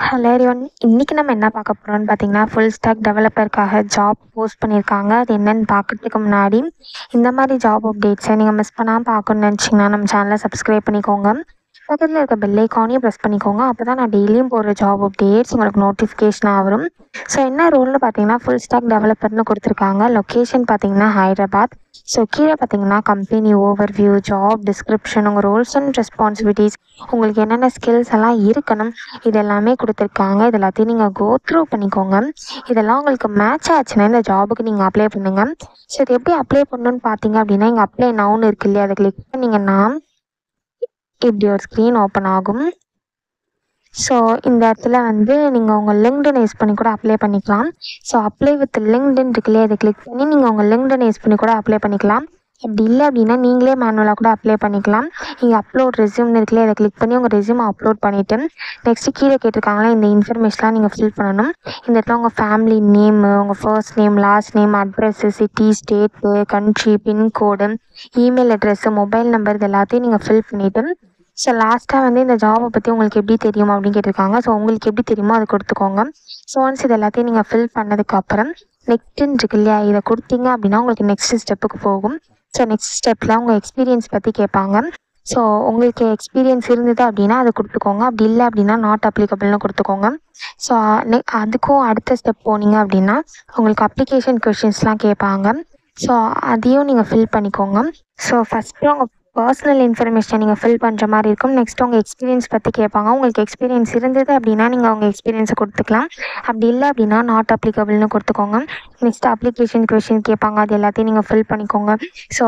Hello everyone. இன்னைக்கு நம்ம என்ன பார்க்க போறோம்னு பார்த்தீங்கன்னா, ஃபுல் ஸ்டாக் டெவலப்பருக்காக ஜாப் போஸ்ட் பண்ணியிருக்காங்க. அது என்னன்னு பார்க்கறதுக்கு முன்னாடி, இந்த மாதிரி ஜாப் அப்டேட்ஸை நீங்கள் மிஸ் பண்ணாமல் பார்க்கணும்னு நினச்சிங்கன்னா நம்ம சேனலை சப்ஸ்கிரைப் பண்ணிக்கோங்க. பக்கத்தில் இருக்க பெல் ஐக்கானையும் ப்ரெஸ் பண்ணிக்கோங்க. அப்போ தான் நான் டெய்லியும் போடுற ஜாப் அப்டேட்ஸ் உங்களுக்கு நோட்டிஃபிகேஷனாக வரும். ஸோ என்ன ரோல்னு பார்த்தீங்கன்னா, ஃபுல் ஸ்டாக் டெவலப்பர்னு கொடுத்துருக்காங்க. லொக்கேஷன் பார்த்தீங்கன்னா ஹைதராபாத். ஸோ கீழே பார்த்தீங்கன்னா கம்பெனி ஓவர்வியூ, ஜாப் டிஸ்கிரிப்ஷன், உங்கள் ரோல்ஸ் அண்ட் ரெஸ்பான்சிபிலிட்டிஸ், உங்களுக்கு என்னென்ன ஸ்கில்ஸ் எல்லாம் இருக்கணும், இது எல்லாமே கொடுத்துருக்காங்க. இது எல்லாத்தையும் நீங்கள் கோ த்ரூ பண்ணிக்கோங்க. இதெல்லாம் உங்களுக்கு மேட்ச் ஆச்சுன்னா இந்த ஜாபுக்கு நீங்கள் அப்ளை பண்ணுங்கள். ஸோ இது எப்படி அப்ளை பண்ணணும்னு பார்த்தீங்க அப்படின்னா, இங்கே அப்ளை நவுன் இருக்கு இல்லையா, அதை கிளிக் பண்ணிங்கன்னா இப்படி ஒரு ஸ்க்ரீன் ஓப்பன் ஆகும். ஸோ இந்த இடத்துல வந்து நீங்கள் உங்கள் லிங்க்டின் யூஸ் பண்ணி கூட அப்ளை பண்ணிக்கலாம். ஸோ அப்ளை வித் லிங்க்டின் இருக்கு இல்லையா, இதை கிளிக் பண்ணி நீங்கள் உங்கள் லிங்க்டின் யூஸ் பண்ணி கூட அப்ளை பண்ணிக்கலாம். அப்படி இல்லை அப்படின்னா நீங்களே மேனுவலாக கூட அப்ளை பண்ணிக்கலாம். இங்கே அப்லோட் ரெஸ்யூம்னு இருக்குல்லையே, இதை கிளிக் பண்ணி உங்கள் ரெஸ்யூமை அப்லோட் பண்ணிவிட்டு நெக்ஸ்ட்டு கீழே கேட்டிருக்காங்களா இந்த இன்ஃபர்மேஷன்லாம் நீங்கள் ஃபில் பண்ணணும். இந்த இடத்துல உங்கள் ஃபேமிலி நேமு, உங்கள் first name, last name, address, city, state, country, pincode, email address, mobile number, இது எல்லாத்தையும் நீங்கள் ஃபில் பண்ணிவிட்டு ஸோ லாஸ்ட்டாக வந்து இந்த ஜாபை பற்றி உங்களுக்கு எப்படி தெரியும் அப்படின்னு கேட்டிருக்காங்க. ஸோ உங்களுக்கு எப்படி தெரியுமோ அதை கொடுத்துக்கோங்க. ஸோ ஒன்ஸ் இது எல்லாத்தையும் நீங்கள் ஃபில் பண்ணதுக்கப்புறம் நெக்ஸ்ட்டுன்னு இருக்கு இல்லையா, இதை கொடுத்தீங்க அப்படின்னா உங்களுக்கு நெக்ஸ்ட் ஸ்டெப்புக்கு போகும். ஸோ நெக்ஸ்ட் ஸ்டெப்பில் உங்கள் எக்ஸ்பீரியன்ஸ் பற்றி கேட்பாங்க. ஸோ உங்களுக்கு எக்ஸ்பீரியன்ஸ் இருந்தது அப்படின்னா அதை கொடுத்துக்கோங்க. அப்படி இல்லை அப்படின்னா நாட் அப்ளிகபிள்னு கொடுத்துக்கோங்க. ஸோ அதுக்கும் அடுத்த ஸ்டெப் போனீங்க அப்படின்னா உங்களுக்கு அப்ளிகேஷன் கொஷின்ஸ்லாம் கேட்பாங்க. ஸோ அதையும் நீங்கள் ஃபில் பண்ணிக்கோங்க. ஸோ ஃபஸ்ட்டு உங்கள் பர்சனல் இன்ஃபர்மேஷனை நீங்கள் ஃபில் பண்ணுற மாதிரி இருக்கும். நெக்ஸ்ட் உங்கள் எக்ஸ்பீரியன்ஸ் பற்றி கேட்பாங்க. உங்களுக்கு எக்ஸ்பீரியன்ஸ் இருந்தது அப்படின்னா நீங்கள் உங்கள் எக்ஸ்பீரியன்ஸை கொடுத்துக்கலாம். அப்படி இல்லை அப்படின்னா நாட் அப்ளிகபிள்னு கொடுத்துக்கோங்க. நெக்ஸ்ட் அப்ளிகேஷன் கொஷின் கேட்பாங்க, அது எல்லாத்தையும் நீங்கள் ஃபில் பண்ணிக்கோங்க. ஸோ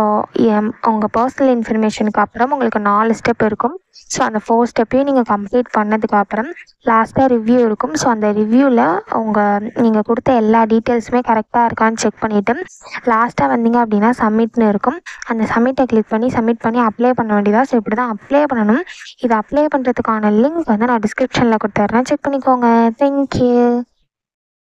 உங்கள் பர்சனல் இன்ஃபர்மேஷனுக்கு அப்புறம் உங்களுக்கு 4 ஸ்டெப் இருக்கும். ஸோ அந்த 4 ஸ்டெப்பையும் நீங்கள் கம்ப்ளீட் பண்ணதுக்கப்புறம் லாஸ்ட்டாக ரிவ்யூ இருக்கும். ஸோ அந்த ரிவ்யூவில் நீங்கள் கொடுத்த எல்லா டீட்டெயில்ஸுமே கரெக்டாக இருக்கான்னு செக் பண்ணிவிட்டு லாஸ்ட்டாக வந்தீங்க அப்படின்னா சப்மிட்னு இருக்கும். அந்த சப்மிட்டை கிளிக் பண்ணி சப்மிட் பண்ணி அப்ளை பண்ண வேண்டியதாக. ஸோ இப்படி தான் அப்ளை பண்ணணும். இதை அப்ளை பண்ணுறதுக்கான லிங்க் வந்து நான் டிஸ்கிரிப்ஷனில் கொடுத்துட்றேன், செக் பண்ணிக்கோங்க. தேங்க்யூ.